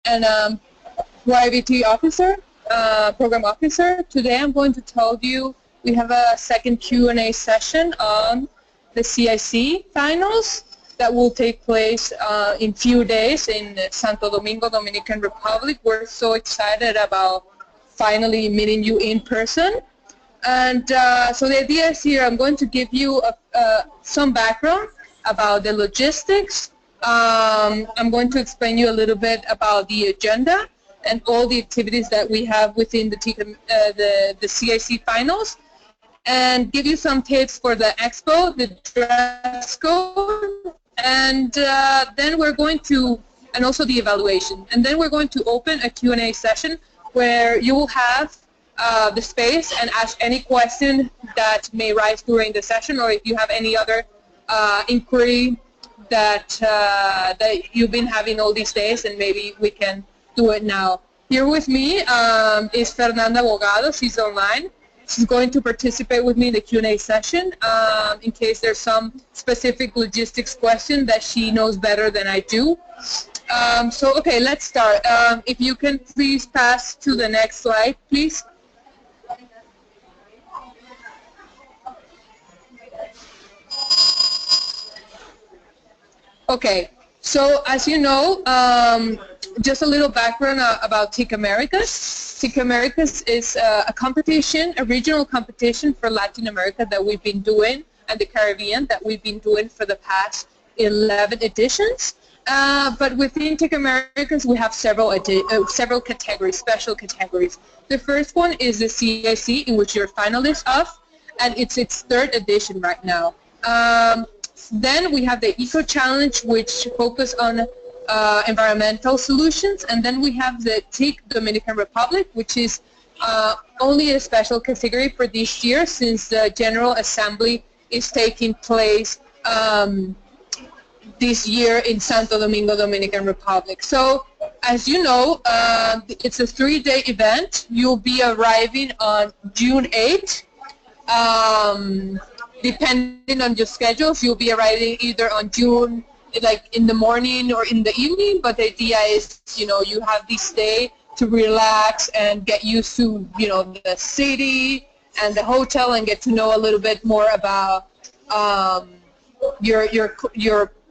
and YVT officer, program officer. Today I'm going to tell you we have a second Q&A session on the CIC finals that will take place in few days in Santo Domingo, Dominican Republic. We're so excited about finally meeting you in person. And so the idea is here, I'm going to give you some background about the logistics. I'm going to explain you a little bit about the agenda and all the activities that we have within the CIC finals, and give you some tips for the expo, the dress code, and then we're going to, and also the evaluation. And then we're going to open a Q&A session where you will have the space and ask any question that may rise during the session, or if you have any other inquiry that you've been having all these days, and maybe we can do it now. Here with me is Fernanda Bogado. She's online. She's going to participate with me in the Q&A session in case there's some specific logistics question that she knows better than I do. So, okay, let's start. If you can please pass to the next slide, please. Okay, so as you know, just a little background about TIC Americas. TIC Americas is a competition, a regional competition for Latin America that we've been doing, and the Caribbean that we've been doing for the past 11 editions. But within TIC Americas, we have several categories, special categories. The first one is the CIC, in which you're finalists of, and it's its third edition right now. Then we have the Eco Challenge, which focus on environmental solutions, and then we have the TIC Dominican Republic, which is only a special category for this year, since the General Assembly is taking place this year in Santo Domingo, Dominican Republic. So, as you know, it's a 3-day event. You'll be arriving on June 8th. Depending on your schedules, you'll be arriving either on June, like in the morning or in the evening, but the idea is, you know, you have this day to relax and get used to, you know, the city and the hotel, and get to know a little bit more about your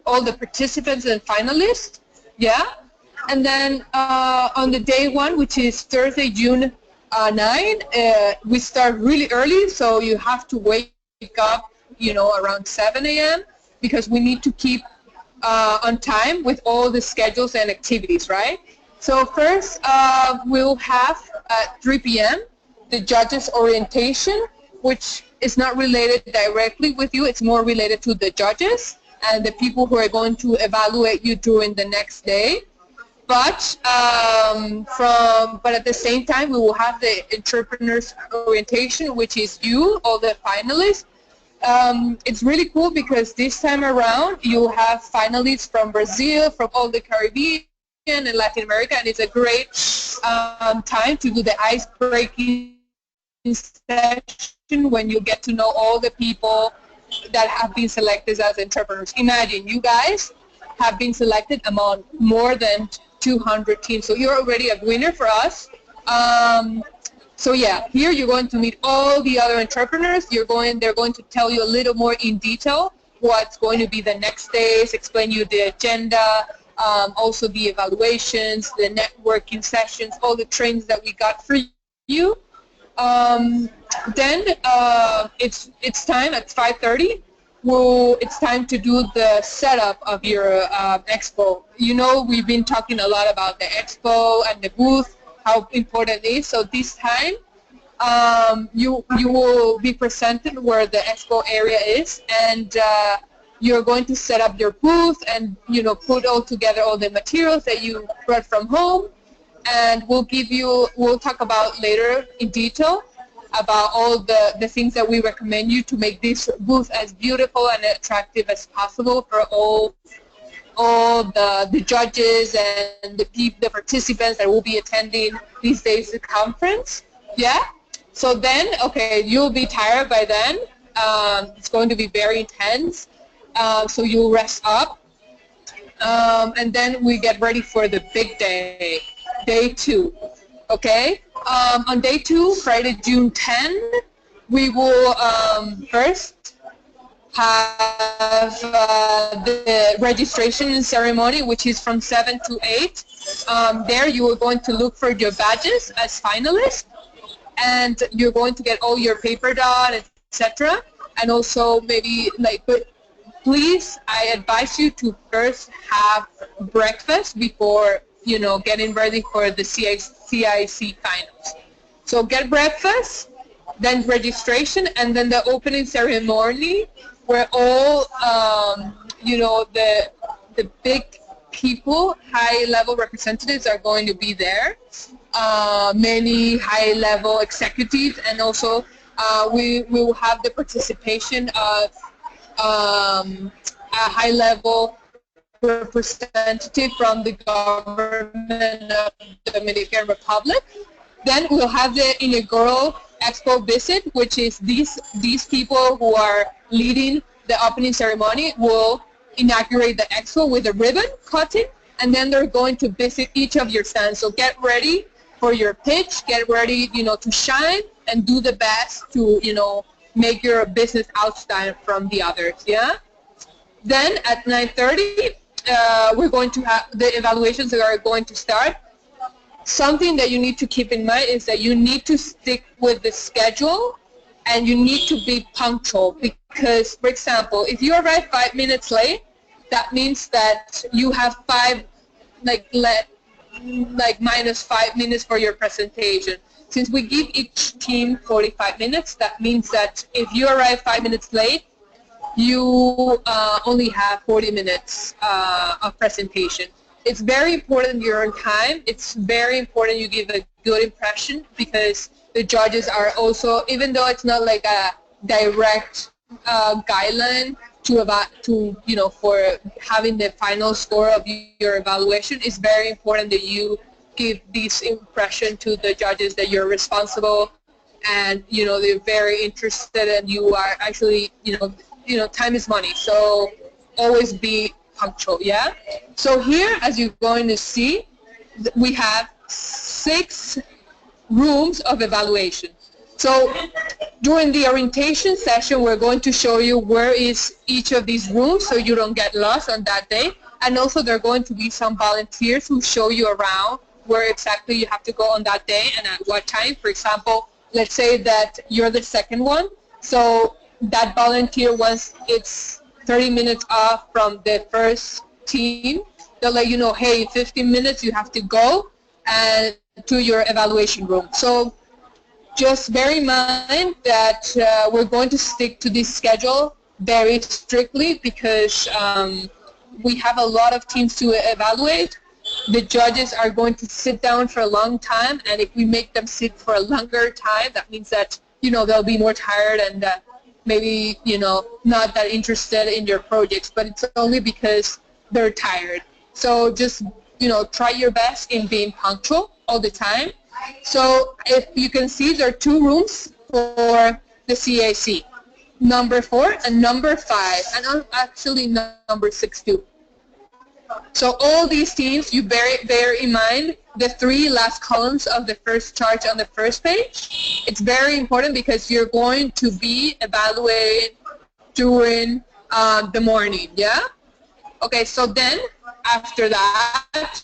all the participants and finalists, yeah? And then on the day one, which is Thursday, June 9, we start really early, so you have to wake up, you know, around 7 a.m. because we need to keep on time with all the schedules and activities, right? So first, we'll have at 3 p.m. the judges' orientation, which is not related directly with you. It's more related to the judges and the people who are going to evaluate you during the next day. But but at the same time, we will have the entrepreneurs orientation, which is you, all the finalists. It's really cool because this time around you'll have finalists from Brazil, from all the Caribbean and Latin America, and it's a great time to do the ice-breaking session when you get to know all the people that have been selected as entrepreneurs. Imagine, you guys have been selected among more than 200 teams, so you're already a winner for us. So yeah, here you're going to meet all the other entrepreneurs. They're going to tell you a little more in detail what's going to be the next days, explain you the agenda, also the evaluations, the networking sessions, all the trainings that we got for you. Then it's time at 5:30. It's time to do the setup of your expo. You know, we've been talking a lot about the expo and the booth, how important it is. So this time, you will be presented where the expo area is, and you're going to set up your booth and, you know, put all together all the materials that you brought from home, and we'll talk about later in detail about all the things that we recommend you to make this booth as beautiful and attractive as possible for all the judges and the participants that will be attending these days the conference. Yeah? So then, okay, you'll be tired by then. It's going to be very intense. So you'll rest up. And then we get ready for the big day, day 2. Okay? On day 2, Friday, June 10, we will first have the registration ceremony, which is from 7 to 8. There you are going to look for your badges as finalists, and you're going to get all your paper done, etc. And also maybe but please, I advise you to first have breakfast before getting ready for the CIC finals. So get breakfast, then registration, and then the opening ceremony, where all the big people, high-level representatives are going to be there. Many high-level executives, and also we will have the participation of a high-level representative from the government of the Dominican Republic. Then we'll have the inaugural expo visit, which is these people who are leading the opening ceremony will inaugurate the expo with a ribbon cutting, and then they're going to visit each of your stands. So get ready for your pitch, get ready, to shine and do the best to, make your business outstand from the others, yeah? Then at 9:30, we're going to have the evaluations that are going to start. Something that you need to keep in mind is that you need to stick with the schedule, and you need to be punctual, because, for example, if you arrive 5 minutes late, that means that you have minus 5 minutes for your presentation. Since we give each team 45 minutes, that means that if you arrive 5 minutes late, you only have 40 minutes of presentation. It's very important you're on time. It's very important you give a good impression, because the judges are also, even though it's not like a direct guideline for having the final score of your evaluation, it's very important that you give this impression to the judges that you're responsible, and they're very interested, and you are actually time is money, so always be punctual, yeah? So here, as you're going to see, we have 6 rooms of evaluation. So during the orientation session, we're going to show you where is each of these rooms, so you don't get lost on that day. And also there are going to be some volunteers who show you around where exactly you have to go on that day and at what time. For example, let's say that you're the second one, so that volunteer, once it's 30 minutes off from the first team, they'll let you know, hey, in 15 minutes you have to go and to your evaluation room. So just bear in mind that we're going to stick to this schedule very strictly, because we have a lot of teams to evaluate. The judges are going to sit down for a long time, and if we make them sit for a longer time, that means that they'll be more tired and maybe not that interested in your projects, but it's only because they're tired. So just try your best in being punctual all the time. So if you can see, there are 2 rooms for the CAC, number 4 and number 5, and actually number 6 too. So all these teams, you bear in mind the 3 last columns of the first chart on the first page. It's very important because you're going to be evaluated during the morning, yeah? Okay, so then after that,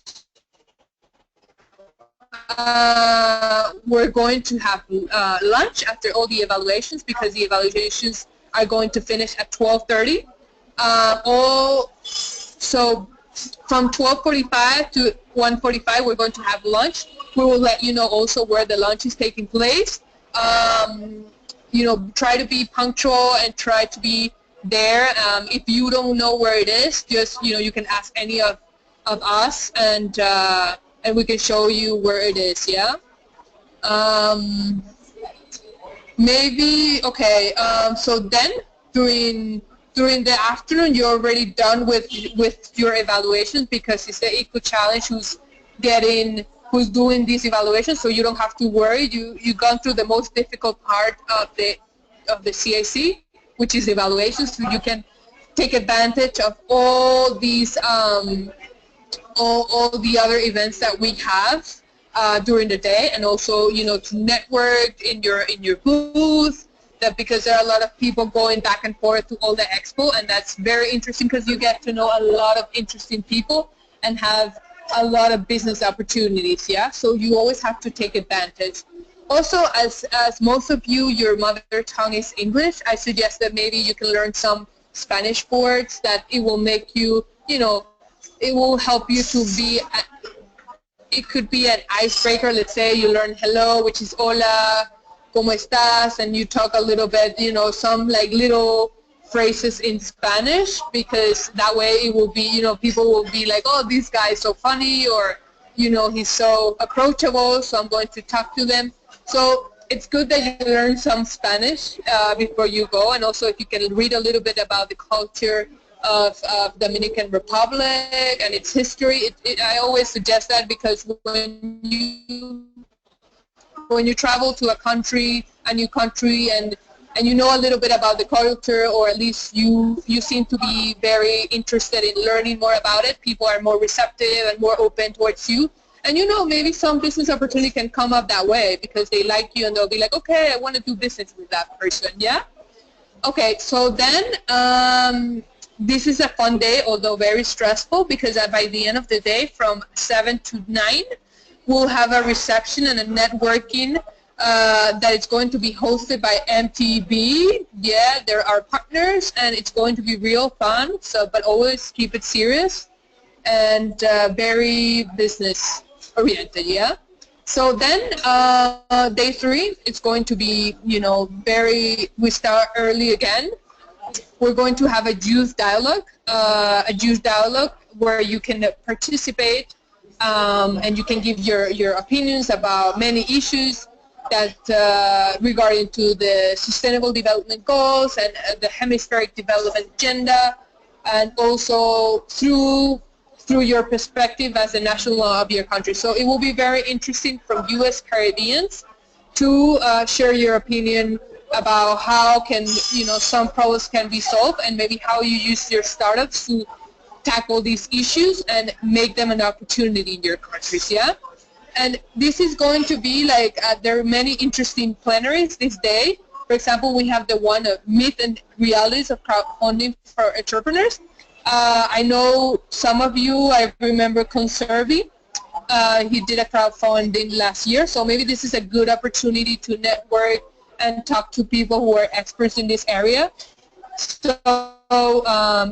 we're going to have lunch after all the evaluations, because the evaluations are going to finish at 12:30. So from 12:45 to 1:45, we're going to have lunch. We will let you know also where the lunch is taking place. Try to be punctual and try to be there. If you don't know where it is, just you can ask any of us, and we can show you where it is. Yeah. Maybe okay. So then during the afternoon, you're already done with your evaluations, because it's the ECO Challenge who's doing these evaluations, so you don't have to worry. You've gone through the most difficult part of the CAC, which is evaluations, so you can take advantage of all these all the other events that we have during the day, and also, you know, to network in your booth. That because there are a lot of people going back and forth to all the expo, and that's very interesting because you get to know a lot of interesting people and have a lot of business opportunities. Yeah, so you always have to take advantage. Also, as most of you, your mother tongue is English, I suggest that maybe you can learn some Spanish words that it will make you, you know, it will help you to be, it could be an icebreaker. Let's say you learn hello, which is hola, ¿cómo estás? And you talk a little bit, you know, some like little phrases in Spanish, because that way it will be, you know, people will be like, oh, this guy is so funny, or, you know, he's so approachable, so I'm going to talk to them. So it's good that you learn some Spanish before you go, and also if you can read a little bit about the culture of Dominican Republic and its history. I always suggest that, because when you travel to a new country, and you know a little bit about the culture, or at least you seem to be very interested in learning more about it, people are more receptive and more open towards you. And you know, maybe some business opportunity can come up that way because they like you and they'll be like, okay, I want to do business with that person, yeah? Okay, so then this is a fun day, although very stressful, because by the end of the day, from 7 to 9, we'll have a reception and a networking that is going to be hosted by MTB. Yeah, there are partners, and it's going to be real fun. So, but always keep it serious and very business oriented. Yeah. So then day 3, it's going to be, you know, we start early again. We're going to have a youth dialogue where you can participate and you can give your opinions about many issues that regarding to the Sustainable Development Goals and the Hemispheric Development Agenda, and also through your perspective as a national law of your country. So it will be very interesting from U.S. Caribbeans to share your opinion about how can, you know, some problems can be solved, and maybe how you use your startups to tackle these issues and make them an opportunity in your countries, yeah? And this is going to be like, there are many interesting plenaries this day. For example, we have the one of myth and realities of crowdfunding for entrepreneurs. I know some of you, I remember Conservi, he did a crowdfunding last year, so maybe this is a good opportunity to network and talk to people who are experts in this area. So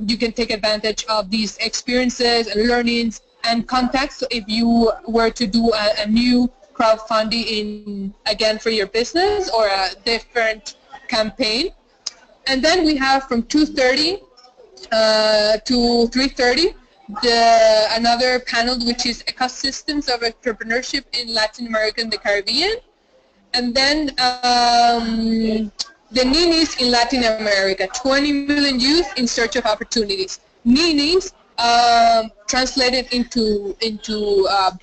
you can take advantage of these experiences and learnings and contacts. So if you were to do a new crowdfunding again for your business or a different campaign. And then we have from 2:30 to 3:30 another panel, which is ecosystems of entrepreneurship in Latin America and the Caribbean. And then the Ninis in Latin America, 20 million youth in search of opportunities. Ninis, translated into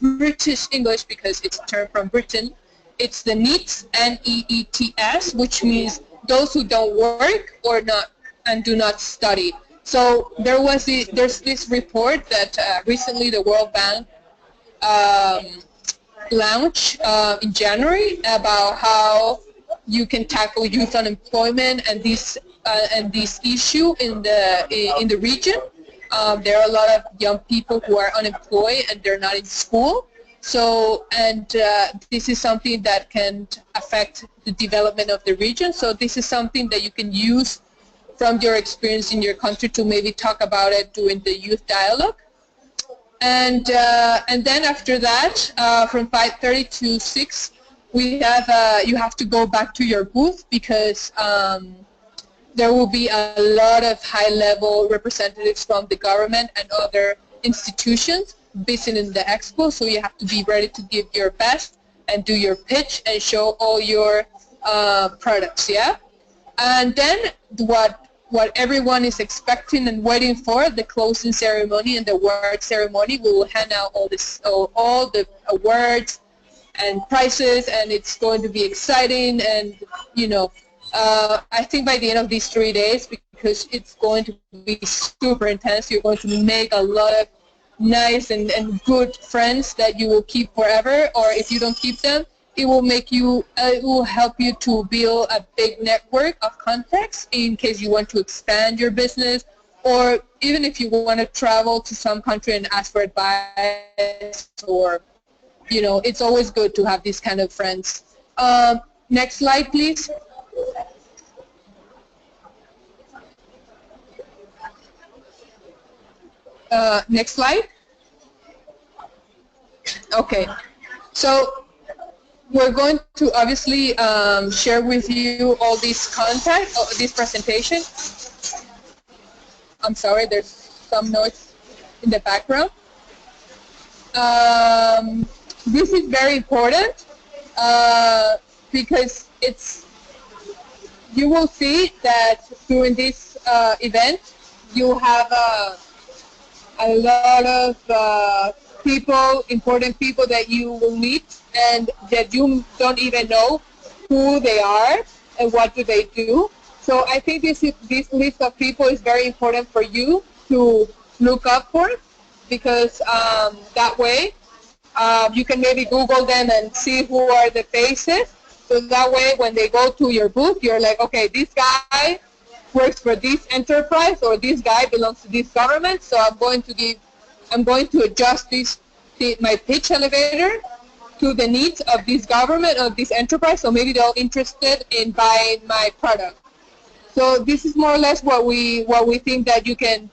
British English, because it's a term from Britain, it's the NEETs, N-E-E-T-S, which means those who don't work or not and do not study. So there's this report that recently the World Bank launched in January about how you can tackle youth unemployment and this issue in the region. There are a lot of young people who are unemployed and they're not in school. So, and this is something that can affect the development of the region. So this is something that you can use from your experience in your country to maybe talk about it during the youth dialogue. And then after that, from 5:30 to 6, we have you have to go back to your booth, because there will be a lot of high-level representatives from the government and other institutions visiting the expo. So you have to be ready to give your best and do your pitch and show all your products. Yeah, and then what everyone is expecting and waiting for, the closing ceremony and the award ceremony. We will hand out all the awards and prizes, and it's going to be exciting, and you know, I think by the end of these 3 days, because it's going to be super intense, you're going to make a lot of nice and good friends that you will keep forever, or if you don't keep them, it will make you, it will help you to build a big network of contacts in case you want to expand your business, or even if you want to travel to some country and ask for advice, or, you know, it's always good to have these kind of friends. Next slide, please. Next slide. Okay, so we're going to obviously share with you all these content, this presentation. I'm sorry, there's some noise in the background. This is very important because you will see that during this event you have a lot of people, important people that you will meet and that you don't even know who they are and what do they do. So I think this list of people is very important for you to look up for, because that way you can maybe Google them and see who are the faces. So that way when they go to your booth, you're like, okay, this guy works for this enterprise, or this guy belongs to this government, so I'm going to adjust my pitch elevator to the needs of this government, of this enterprise, so maybe they're interested in buying my product. So this is more or less what we think that you can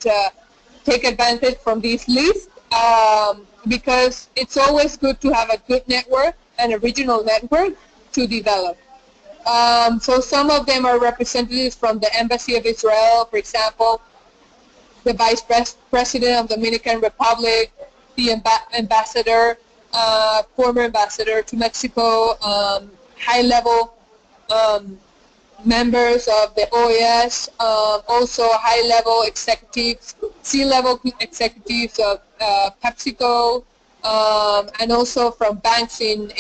take advantage from this list, because it's always good to have a good network, an original network to develop. So some of them are representatives from the Embassy of Israel, for example, the Vice President of the Dominican Republic, the ambassador, former ambassador to Mexico, high-level members of the OAS, also high-level executives, C-level executives of PepsiCo, and also from banks in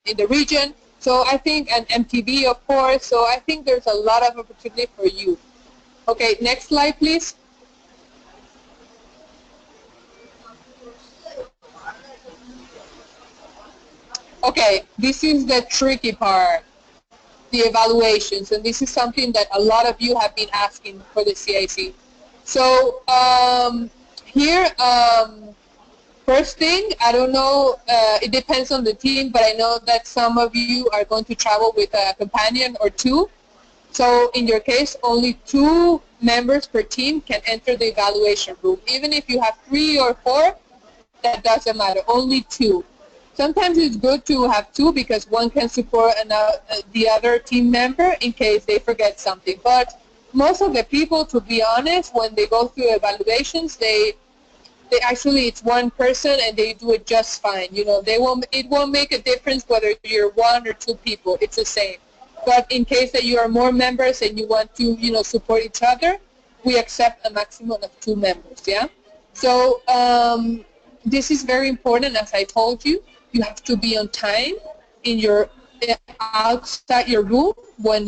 the region. So I think, and MTV, of course, so I think there's a lot of opportunity for you. Okay, next slide, please. Okay, this is the tricky part, the evaluations, and this is something that a lot of you have been asking for the CIC. So here, first thing, I don't know, it depends on the team, but I know that some of you are going to travel with a companion or two. So in your case, only 2 members per team can enter the evaluation room. Even if you have 3 or 4, that doesn't matter, only 2. Sometimes it's good to have 2 because one can support the other team member in case they forget something. But most of the people, to be honest, when they go through evaluations, they actually, it's one person and they do it just fine. You know, it won't make a difference whether you're 1 or 2 people. It's the same. But in case that you are more members and you want to, you know, support each other, we accept a maximum of 2 members. Yeah. So this is very important. As I told you, you have to be on time in your outside your room when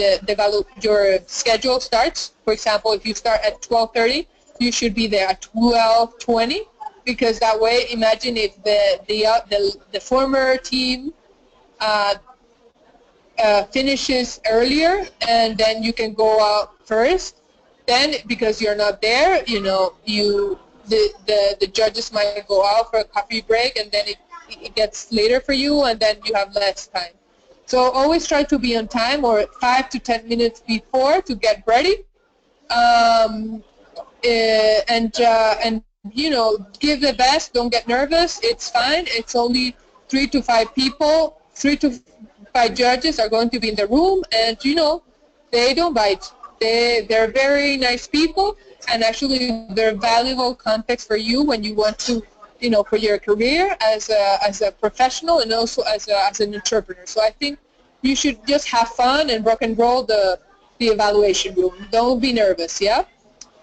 your schedule starts. For example, if you start at 12:30, you should be there at 12:20, because that way, imagine if the former team finishes earlier, and then you can go out first. Then, because you're not there, you know, the judges might go out for a coffee break, and then it gets later for you, and then you have less time. So always try to be on time, or 5 to 10 minutes before, to get ready. And you know, give the best. Don't get nervous. It's fine. It's only 3 to 5 people. 3 to 5 judges are going to be in the room, and you know, they don't bite. They're very nice people, and actually they're valuable context for you when you want to, you know, for your career as a professional, and also as an entrepreneur. So I think you should just have fun and rock and roll the evaluation room. Don't be nervous. Yeah.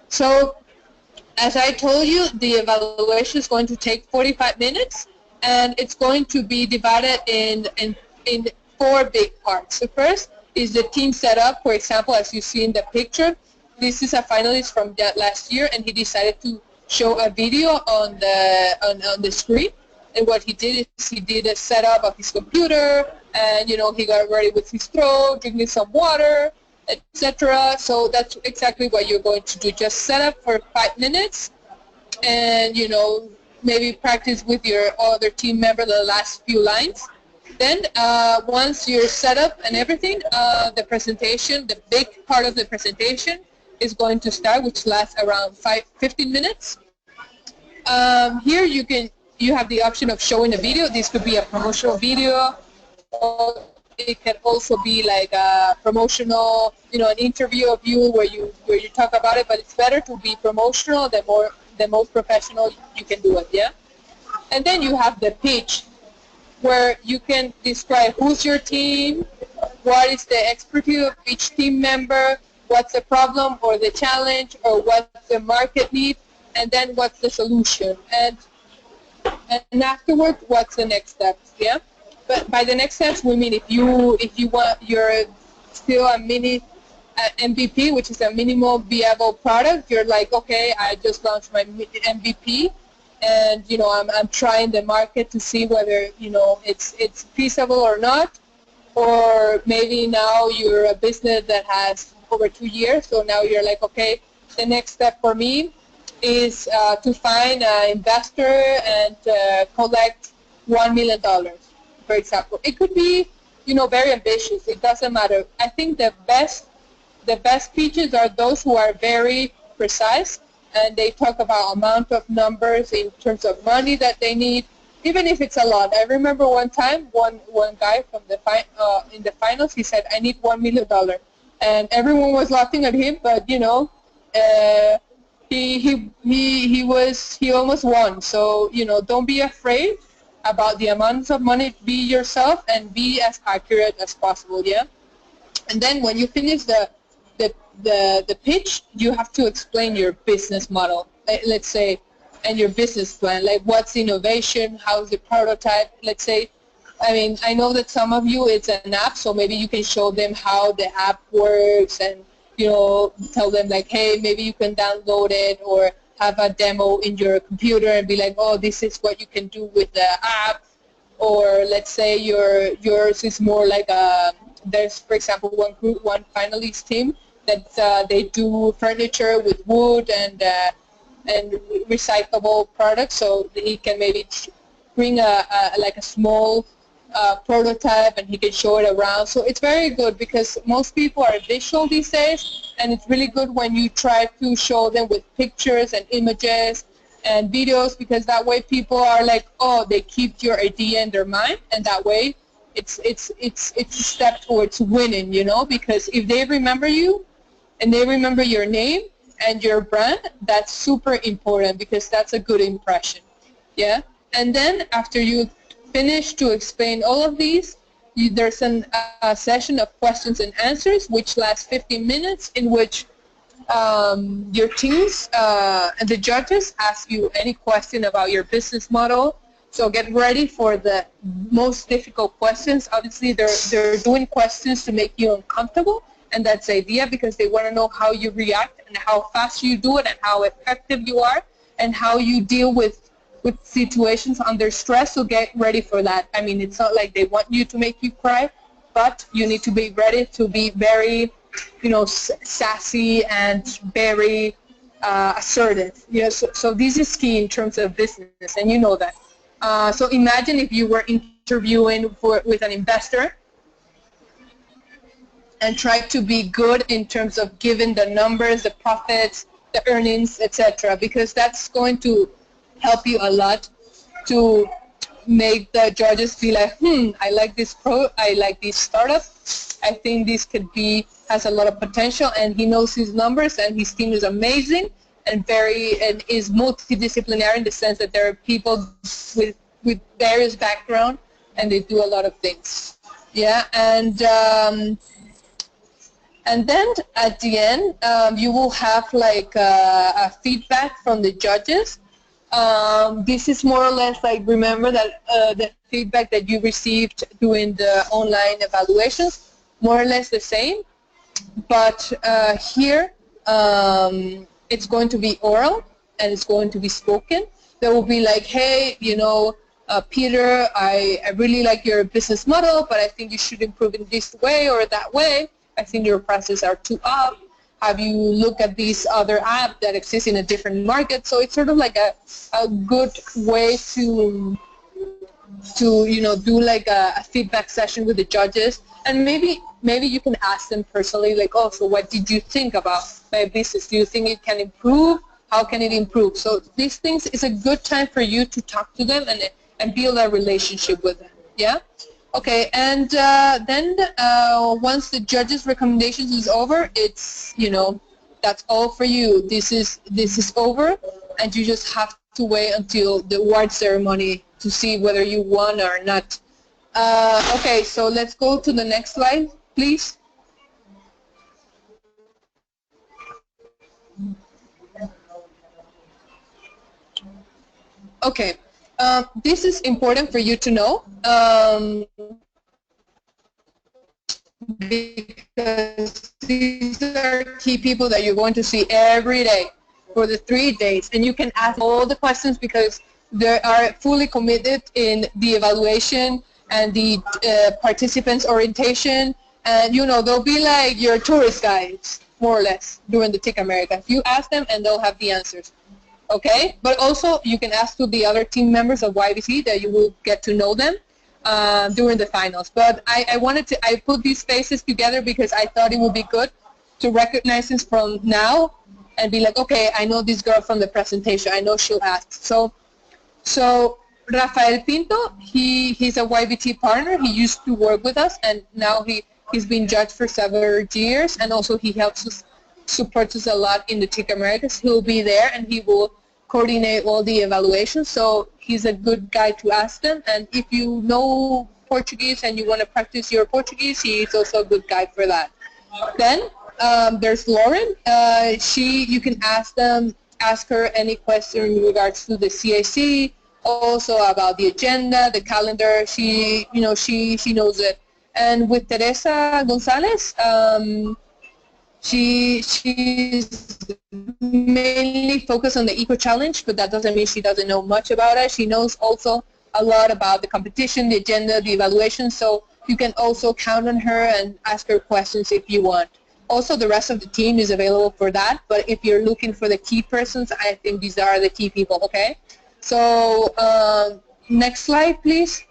So as I told you, the evaluation is going to take 45 minutes, and it's going to be divided in 4 big parts. So first, is the team setup. For example, as you see in the picture, this is a finalist from that last year, and he decided to show a video on the screen. And what he did is he did a setup of his computer, and he got ready with his throat, drinking some water, etc. So that's exactly what you're going to do. Just set up for 5 minutes, and maybe practice with your other team member the last few lines. Then once you're set up and everything, the presentation, the big part of the presentation, is going to start, which lasts around 15 minutes. Here you have the option of showing a video. This could be a promotional video, or it can also be like a promotional, an interview of you where you talk about it. But it's better to be promotional. The most professional you can do it. Yeah. And then you have the pitch, where you can describe who's your team, what is the expertise of each team member, what's the problem or the challenge, or what's the market need, and then what's the solution. And afterwards, what's the next steps? Yeah. But by the next steps, we mean if you want, you're still a mini MVP, which is a minimal viable product. You're like, okay, I just launched my MVP, and I'm trying the market to see whether it's feasible or not. Or maybe now you're a business that has over 2 years, so now you're like, okay, the next step for me is to find an investor and collect $1 million, for example. It could be, very ambitious. It doesn't matter. I think the best pitches are those who are very precise, and they talk about amount of numbers in terms of money that they need, even if it's a lot. I remember one time, one guy from in the finals, he said, I need $1 million. And everyone was laughing at him, but he almost won. So don't be afraid about the amounts of money. Be yourself and be as accurate as possible. Yeah. And then when you finish the pitch, you have to explain your business model, let's say, and your business plan, like what's innovation, how's the prototype. Let's say, I know that some of you, it's an app, so maybe you can show them how the app works, and tell them like, hey, maybe you can download it, or have a demo in your computer and be like, oh, this is what you can do with the app. Or let's say yours is more like there's, for example, one finalist team that they do furniture with wood and recyclable products, so he can maybe bring like a small prototype, and he can show it around. So it's very good because most people are visual these days, and it's really good when you try to show them with pictures and images and videos, because that way people are like, oh, they keep your idea in their mind, and that way it's a step towards winning, because if they remember you and they remember your name and your brand, that's super important, because that's a good impression. Yeah. And then after you finish to explain all of these, there's a session of questions and answers, which lasts 15 minutes, in which your teams and the judges ask you any question about your business model. So get ready for the most difficult questions. Obviously, they're doing questions to make you uncomfortable, and that's the idea, because they want to know how you react and how fast you do it and how effective you are and how you deal with situations under stress. So get ready for that. It's not like they want you to make you cry, but you need to be ready to be very, sassy and very assertive. So this is key in terms of business, and you know that. So imagine if you were interviewing with an investor, and try to be good in terms of giving the numbers, the profits, the earnings, etc., because that's going to help you a lot to make the judges be like, I like this startup. I think this has a lot of potential, and he knows his numbers, and his team is amazing and is multidisciplinary in the sense that there are people with various backgrounds, and they do a lot of things. Yeah, and then at the end, you will have like a feedback from the judges. This is more or less like, remember that the feedback that you received during the online evaluations, more or less the same, but here it's going to be oral and it's going to be spoken. There will be like, hey, you know, Peter, I really like your business model, but I think you should improve in this way or that way. I think your prices are too up. Have you looked at these other apps that exist in a different market? So it's sort of like a good way to you know, do like a feedback session with the judges, and maybe you can ask them personally, like, oh, so what did you think about my business? Do you think it can improve? How can it improve? So these things is a good time for you to talk to them and build a relationship with them. Yeah. Okay, and then once the judges' recommendations is over, it's, you know, that's all for you. This is over, and you just have to wait until the award ceremony to see whether you won or not. Okay, so let's go to the next slide, please. Okay, this is important for you to know because these are key people that you're going to see every day for the 3 days, and you can ask all the questions because they are fully committed in the evaluation and the participants' orientation, and you know, they'll be like your tourist guides, more or less, during the TIC America. You ask them and they'll have the answers. Okay, but also you can ask to the other team members of YBT that you will get to know them during the finals. But I put these faces together because I thought it would be good to recognize this from now and be like, okay, I know this girl from the presentation. I know she'll ask. So Rafael Pinto, he's a YBT partner. He used to work with us, and now he's been judged for several years, and also he helps us, supports us a lot in the TIC Americas. He'll be there, and he will coordinate all the evaluations. So he's a good guy to ask them. And if you know Portuguese and you want to practice your Portuguese, he's also a good guy for that. Then there's Lauren. You can ask her any question in regards to the CAC, also about the agenda, the calendar. She knows it. And with Teresa Gonzalez, she's mainly focused on the Eco Challenge, but that doesn't mean she doesn't know much about it. She knows also a lot about the competition, the agenda, the evaluation, so you can also count on her and ask her questions if you want. Also, the rest of the team is available for that, but if you're looking for the key persons, I think these are the key people, okay? So, next slide, please.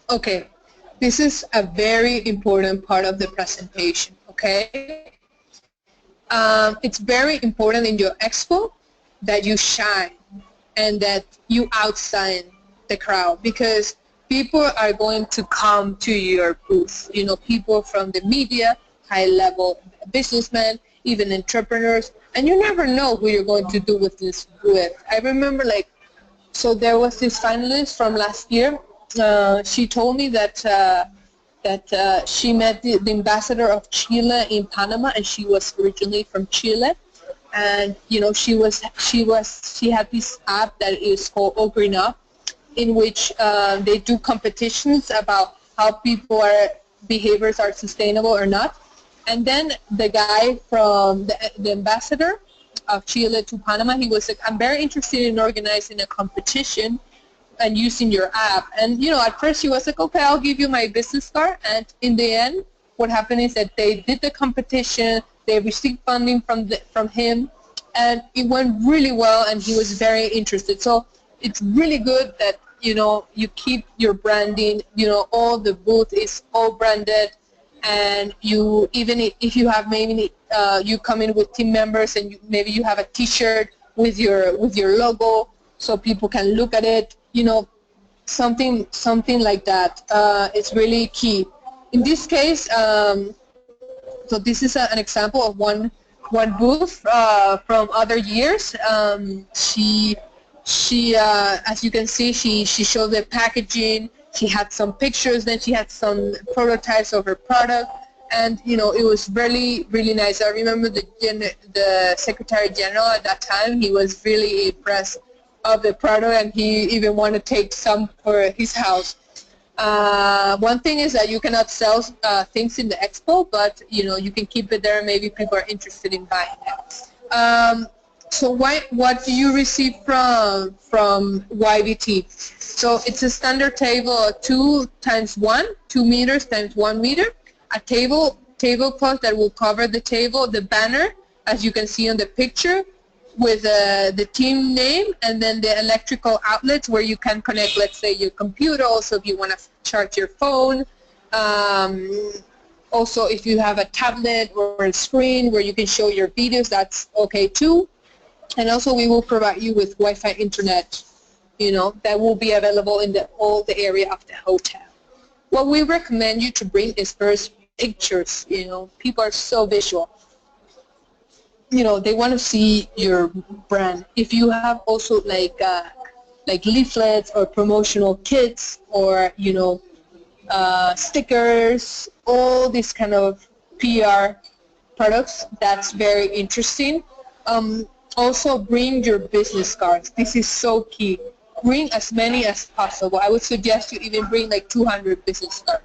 Okay, this is a very important part of the presentation, okay? It's very important in your expo that you shine and that you outshine the crowd, because people are going to come to your booth. You know, people from the media, high-level businessmen, even entrepreneurs, and you never know who you're going to do with this with. I remember, like, so there was this finalist from last year. She told me that she met the ambassador of Chile in Panama, and she was originally from Chile. And you know, she had this app that is called Ogreen, in which they do competitions about how people behaviors are sustainable or not. And then the guy from the ambassador of Chile to Panama, he was like, I'm very interested in organizing a competition and using your app. And you know, at first he was like, okay, I'll give you my business card. And in the end, what happened is that they did the competition, they received funding from him, and it went really well, and he was very interested. So it's really good that, you know, you keep your branding, you know, all the booth is all branded, and you, even if you have maybe you come in with team members and maybe you have a t-shirt with your logo so people can look at it, you know, something like that. It's really key. In this case, so this is an example of one booth from other years. She as you can see, she showed the packaging. She had some pictures, then she had some prototypes of her product, and you know, it was really nice. I remember the Secretary General at that time, he was really impressed of the product, and he even want to take some for his house. One thing is that you cannot sell things in the expo, but you can keep it there. Maybe people are interested in buying it. So what do you receive from YBT? So it's a standard table, 2 times 1, 2 meters times 1 meter, a tablecloth that will cover the table, the banner, as you can see on the picture, with the team name, and then the electrical outlets where you can connect, let's say, your computer, also if you want to charge your phone, also if you have a tablet or a screen where you can show your videos, that's okay too. And also we will provide you with Wi-Fi internet, that will be available in all the area of the hotel. What we recommend you to bring is first pictures. People are so visual. They want to see your brand. If you have also like leaflets or promotional kits or stickers, all these kind of PR products, that's very interesting. Also bring your business cards. This is so key. Bring as many as possible. I would suggest you even bring like 200 business cards,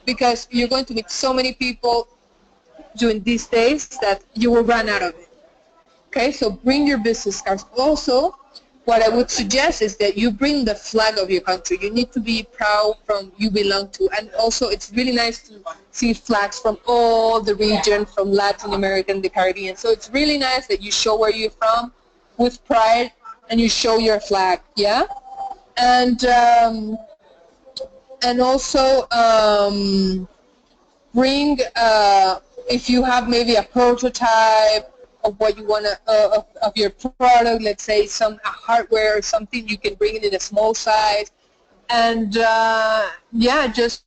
because you're going to meet so many people during these days that you will run out of it. Okay, so bring your business cards. Also, what I would suggest is that you bring the flag of your country. You need to be proud from you belong to, and also it's really nice to see flags from all the region, from Latin America and the Caribbean. So it's really nice that you show where you're from with pride, and you show your flag, yeah? And also bring, if you have maybe a prototype of what you want to, of your product, let's say some hardware or something, you can bring it in a small size. And yeah, just,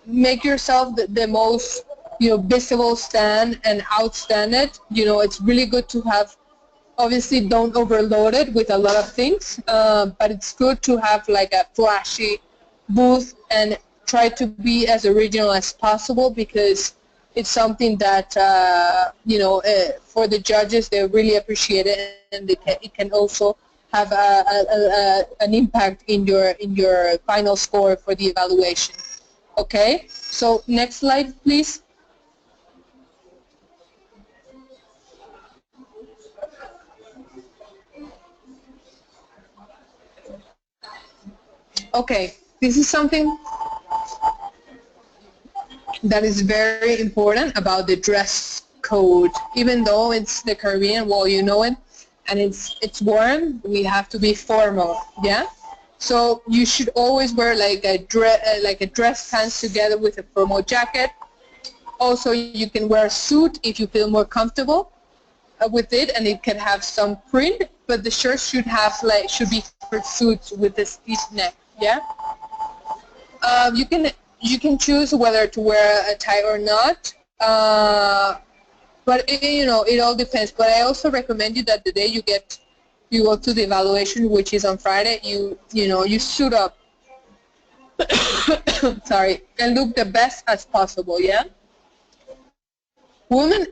make yourself the most, visible stand and outstand it. It's really good to have, obviously don't overload it with a lot of things, but it's good to have like a flashy booth and try to be as original as possible, because it's something that for the judges, they really appreciate it, and it can also have an impact in your final score for the evaluation. Okay, so next slide, please. Okay, this is something that is very important about the dress code. Even though it's the Caribbean, well, you know it, and it's warm, we have to be formal, yeah? So you should always wear like a dress pants together with a formal jacket. Also, you can wear a suit if you feel more comfortable with it, and it can have some print, but the shirt should be for suits with a stiff neck, yeah? You can choose whether to wear a tie or not, but it all depends. But I also recommend you that the day you go to the evaluation, which is on Friday, you suit up, sorry, and look the best as possible, yeah? Women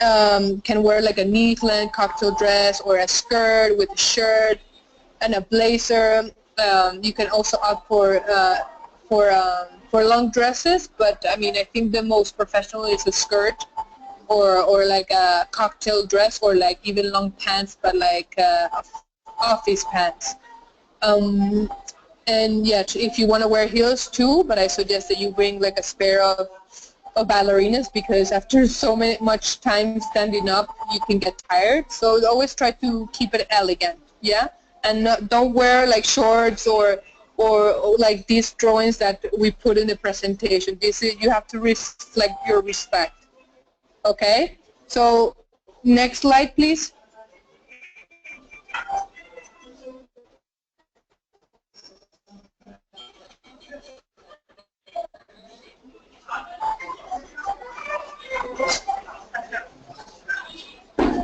can wear like a knee-length cocktail dress or a skirt with a shirt and a blazer. You can also opt for long dresses, but I mean, I think the most professional is a skirt or like a cocktail dress, or like even long pants, but like office pants. And yeah, if you want to wear heels too, but I suggest that you bring like a spare of ballerinas, because after much time standing up, you can get tired. So always try to keep it elegant, yeah? And don't wear like shorts or like these drawings that we put in the presentation. You have to reflect your respect. Okay? So next slide, please.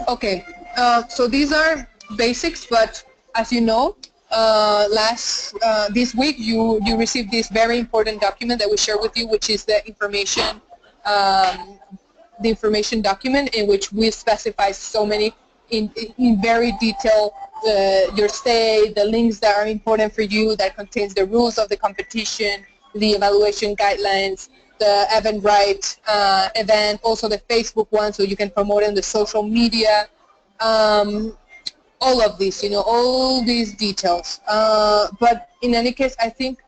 Okay, so these are basics, but as you know, this week you received this very important document that we share with you, which is the information document, in which we specify so many in very detailed your stay, the links that are important for you that contains the rules of the competition, the evaluation guidelines, the Eventbrite event, also the Facebook one so you can promote it in the social media, all of these, all these details. But in any case, I think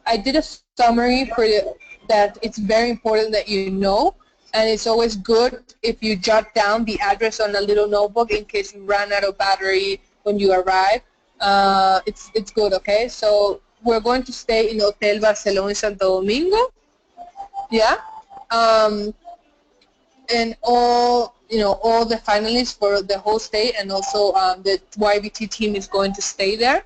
I did a summary for that it's very important that you know, and it's always good if you jot down the address on a little notebook in case you run out of battery when you arrive. It's good, okay? So we're going to stay in Hotel Barcelona in Santo Domingo, yeah? And all the finalists for the whole stay, and also the YBT team is going to stay there.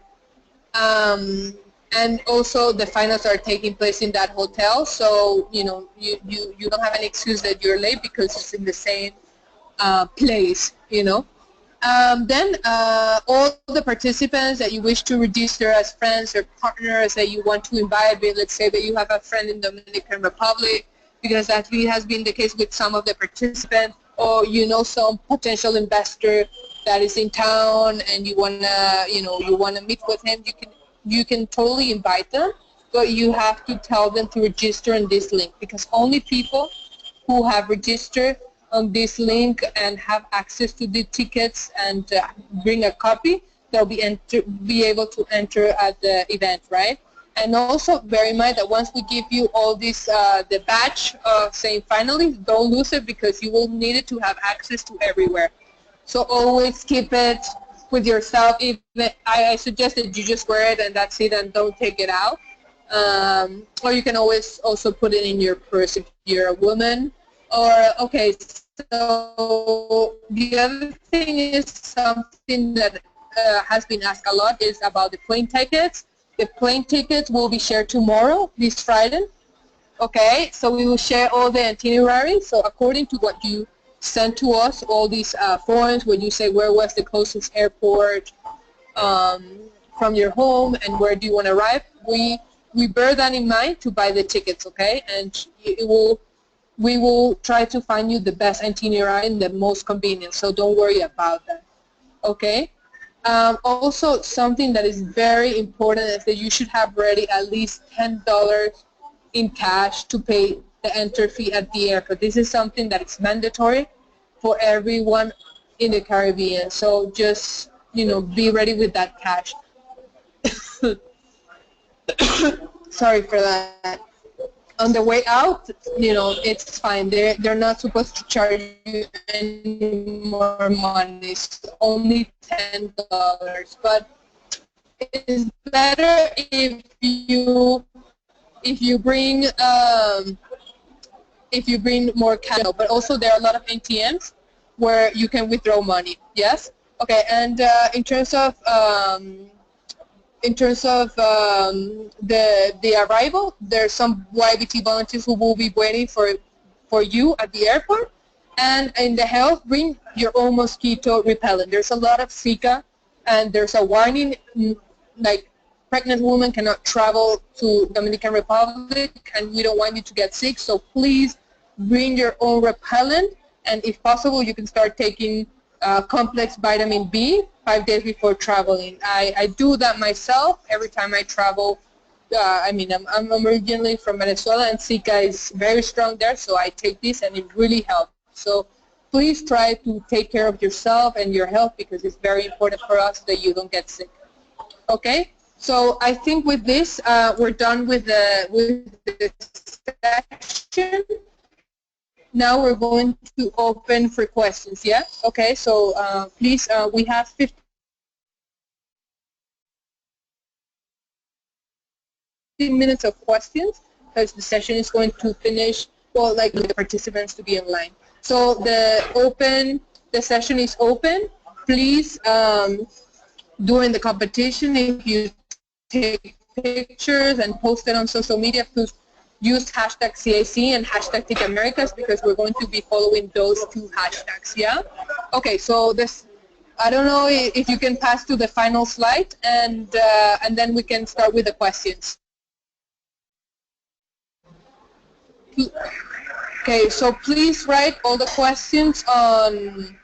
And also the finals are taking place in that hotel, so you don't have any excuse that you're late because it's in the same place. Then all the participants that you wish to register as friends or partners that you want to invite, let's say that you have a friend in Dominican Republic, because that has been the case with some of the participants, or some potential investor that is in town and you wanna meet with him, you can totally invite them, but you have to tell them to register on this link, because only people who have registered on this link and have access to the tickets and bring a copy, they'll be able to enter at the event, right? And also bear in mind that once we give you all this, the badge saying finally, don't lose it, because you will need it to have access to everywhere. So always keep it with yourself. I suggest that you just wear it and that's it, and don't take it out. Or you can always also put it in your purse if you're a woman. Or, okay, so the other thing is something that has been asked a lot is about the plane tickets. The plane tickets will be shared tomorrow, this Friday. Okay, so we will share all the itinerary. So according to what you sent to us, all these forms where you say where was the closest airport from your home and where do you want to arrive, we bear that in mind to buy the tickets, okay? And we will try to find you the best itinerary and the most convenient, so don't worry about that, okay? Also, something that is very important is that you should have ready at least $10 in cash to pay the entry fee at the airport. This is something that is mandatory for everyone in the Caribbean. So just, be ready with that cash. Sorry for that. On the way out, it's fine. They're not supposed to charge you any more money. It's only $10. But it's better if you bring more cash. But also there are a lot of ATMs where you can withdraw money. Yes. Okay. And in terms of the arrival, there's some YBT volunteers who will be waiting for you at the airport. And in the health, bring your own mosquito repellent. There's a lot of Zika, and there's a warning like pregnant women cannot travel to Dominican Republic, and we don't want you to get sick. So please bring your own repellent, and if possible, you can start taking complex vitamin B 5 days before traveling. I do that myself every time I travel. I'm originally from Venezuela, and Zika is very strong there, so I take this, and it really helps. So please try to take care of yourself and your health, because it's very important for us that you don't get sick. Okay? So I think with this, we're done with the session. Now we're going to open for questions, yeah? Okay, so please, we have 15 minutes of questions, because the session is going to finish, well, like the participants to be online. So the session is open. Please, during the competition, if you take pictures and post it on social media, please use hashtag CAC and hashtag TechAmericas, because we're going to be following those two hashtags, yeah? Okay, so this, I don't know if you can pass to the final slide, and then we can start with the questions. Okay, so please write all the questions on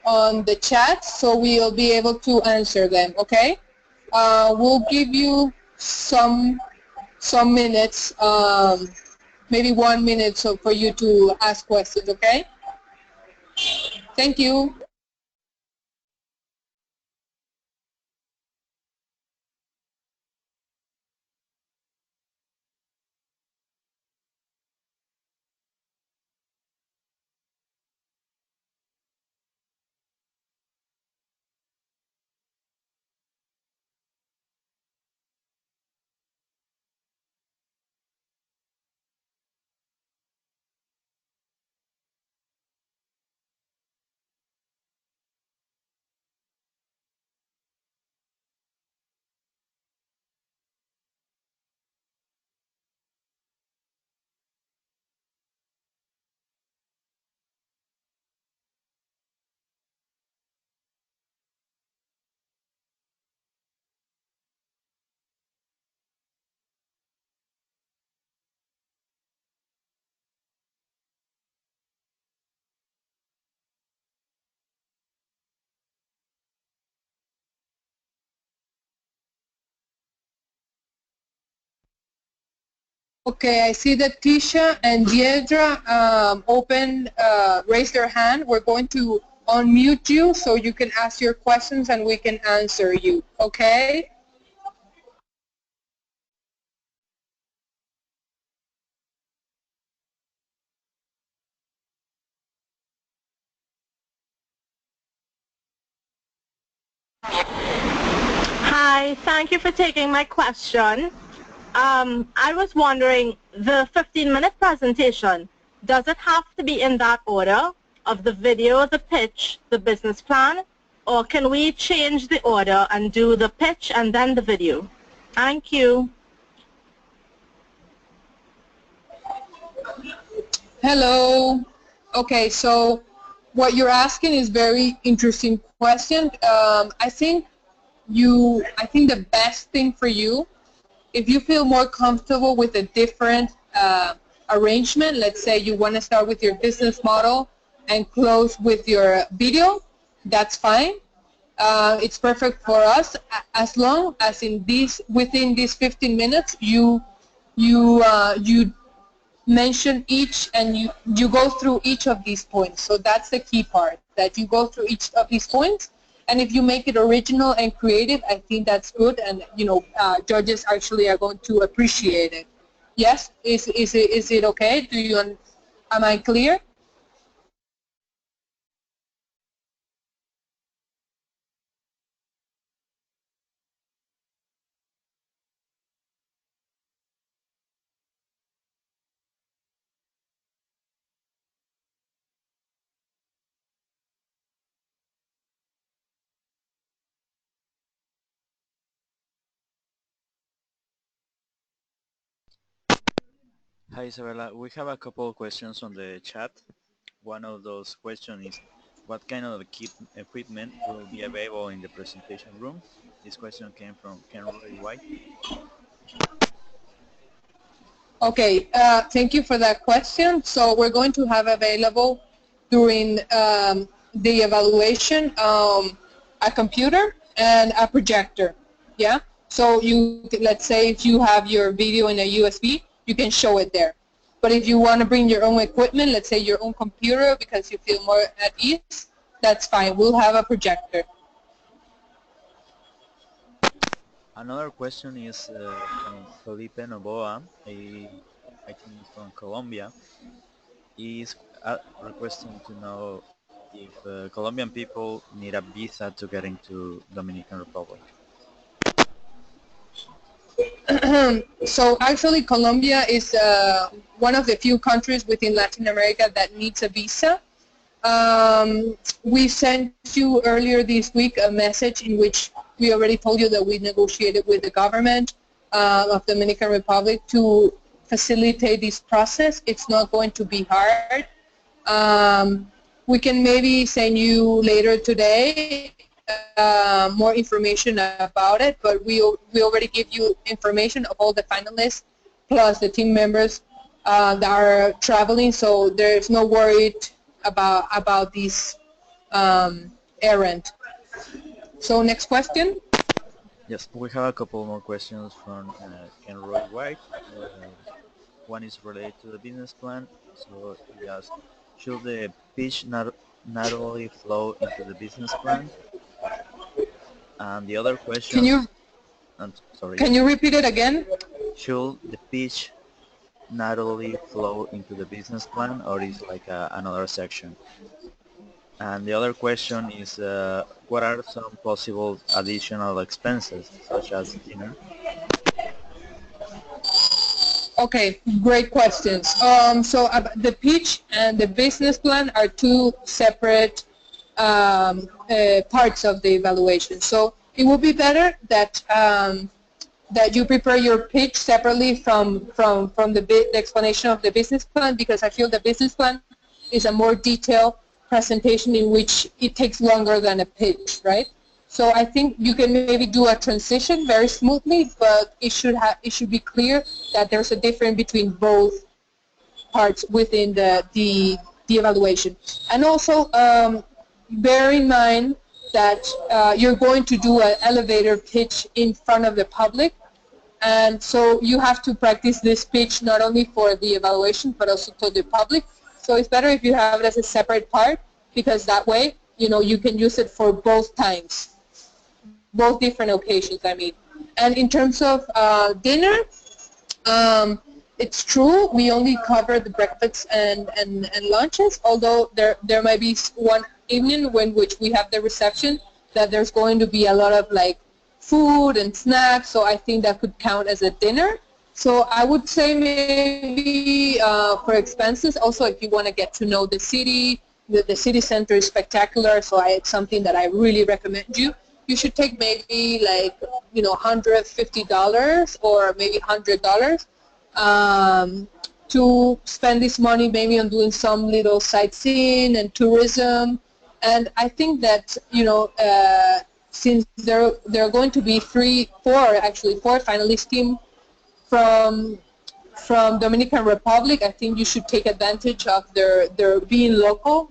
on the chat, so we'll be able to answer them. Okay. We'll give you some minutes, maybe 1 minute, so for you to ask questions. Okay. Thank you. Okay, I see that Tisha and Diedra raised their hand. We're going to unmute you so you can ask your questions and we can answer you. Okay? Hi, thank you for taking my question. I was wondering, the 15-minute presentation, does it have to be in that order of the video, the pitch, the business plan, or can we change the order and do the pitch and then the video? Thank you. Hello. Okay, so what you're asking is very interesting question. I think the best thing for you, if you feel more comfortable with a different arrangement, let's say you want to start with your business model and close with your video, that's fine. It's perfect for us as long as within these 15 minutes you mention each and you go through each of these points. So that's the key part, that you go through each of these points. And if you make it original and creative, I think that's good, and judges actually are going to appreciate it. Yes, is it okay? Am I clear? Hi Isabella, we have a couple of questions on the chat. One of those questions is, what kind of equipment will be available in the presentation room? This question came from Ken Roy White. Okay, thank you for that question. So we're going to have available during the evaluation a computer and a projector. Yeah. So let's say if you have your video in a USB, you can show it there. But if you want to bring your own equipment, let's say your own computer because you feel more at ease, that's fine. We'll have a projector. Another question is from Felipe Novoa, I think he's from Colombia. He's requesting to know if Colombian people need a visa to get into Dominican Republic. So actually Colombia is one of the few countries within Latin America that needs a visa. We sent you earlier this week a message in which we already told you that we negotiated with the government of Dominican Republic to facilitate this process. It's not going to be hard. We can maybe send you later today more information about it, but we already give you information of all the finalists plus the team members that are traveling, so there's no worry about this errand. So next question. Yes, we have a couple more questions from Ken Roy White. One is related to the business plan. So he asks, should the pitch not only flow into the business plan? And the other question, sorry, can you repeat it again? should the pitch not only flow into the business plan, or is like another section? And the other question is, what are some possible additional expenses, such as dinner? Okay, great questions. So the pitch and the business plan are two separate parts of the evaluation. So it would be better that that you prepare your pitch separately from the explanation of the business plan, because I feel the business plan is a more detailed presentation in which it takes longer than a pitch, right? So I think you can maybe do a transition very smoothly, but it should be clear that there's a difference between both parts within the evaluation. And also bear in mind that you're going to do an elevator pitch in front of the public, and so you have to practice this pitch not only for the evaluation but also to the public. So it's better if you have it as a separate part, because that way, you know, you can use it for both times, both different occasions, I mean. And in terms of dinner, it's true, we only cover the breakfasts and lunches, although there might be one evening when which we have the reception that there's going to be a lot of like food and snacks, so I think that could count as a dinner. So I would say maybe for expenses, also if you want to get to know the city, the city center is spectacular, so it's something that I really recommend you. You should take maybe like, you know, $150 or maybe $100 to spend this money maybe on doing some little sightseeing and tourism. And I think that, you know, since there are going to be four finalist teams from Dominican Republic, I think you should take advantage of them being local,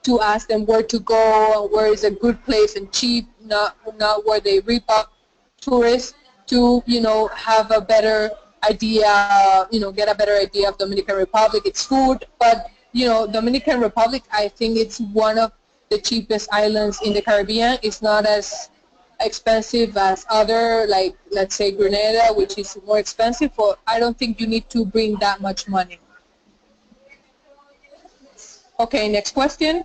to ask them where to go, where is a good place and cheap, not where they rip up tourists, to, you know, have a better idea, you know, get a better idea of Dominican Republic, its food. But, you know, Dominican Republic, I think it's one of the cheapest islands in the Caribbean. It's not as expensive as other, like, let's say Grenada, which is more expensive. But I don't think you need to bring that much money. Okay, next question.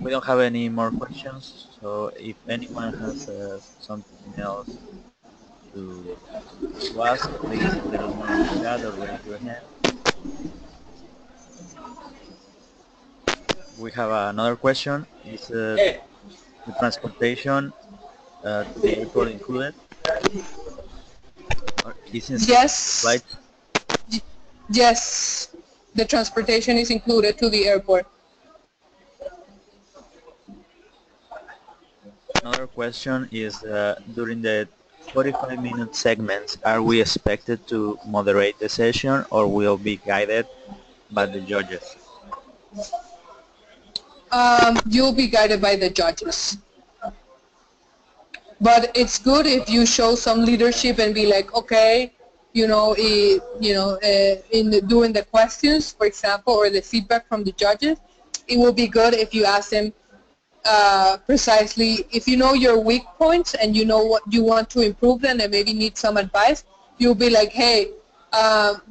We don't have any more questions, so if anyone has something else to ask, please let us know in the chat or raise your hand. We have another question. Is the transportation to the airport included? Or is Yes. Flight? Yes, the transportation is included to the airport. Another question is, during the 45-minute segments, are we expected to moderate the session, or will be guided by the judges? You'll be guided by the judges. But it's good if you show some leadership and be like, okay, you know, doing the questions, for example, or the feedback from the judges, it will be good if you ask them precisely, if you know your weak points and you know what you want to improve them and maybe need some advice, you'll be like, hey,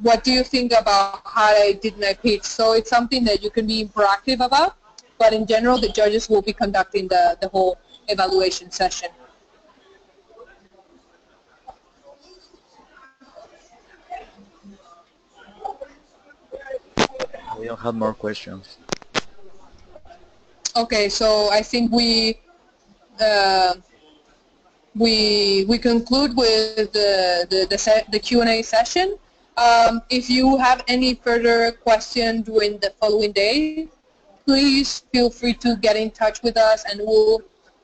what do you think about how I did my pitch? So it's something that you can be proactive about, but in general, the judges will be conducting the whole evaluation session. We don't have more questions. Okay, so I think we conclude with the Q&A session. If you have any further questions during the following day, please feel free to get in touch with us, and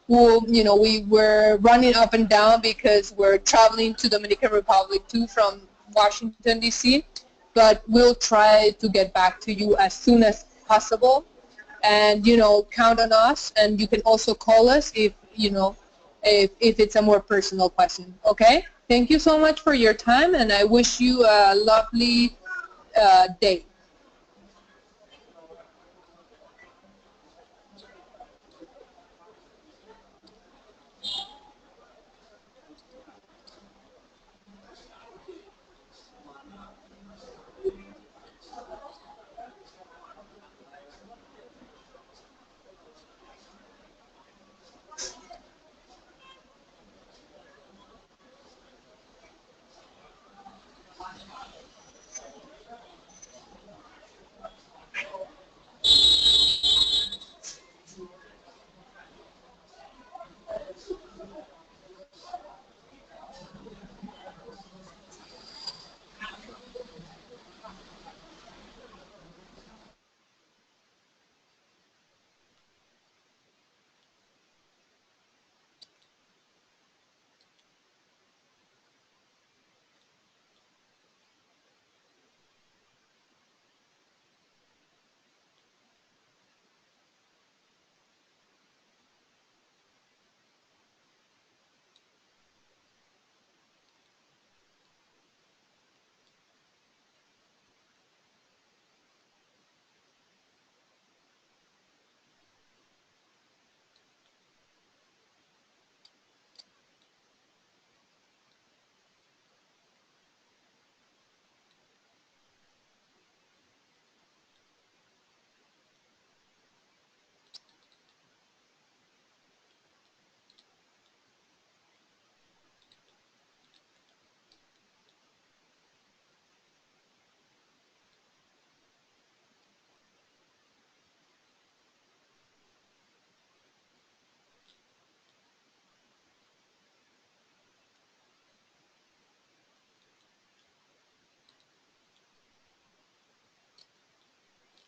we're running up and down because we're traveling to Dominican Republic too from Washington, D.C. but we'll try to get back to you as soon as possible. And, you know, count on us, and you can also call us if, you know, if it's a more personal question, okay? Thank you so much for your time, and I wish you a lovely day.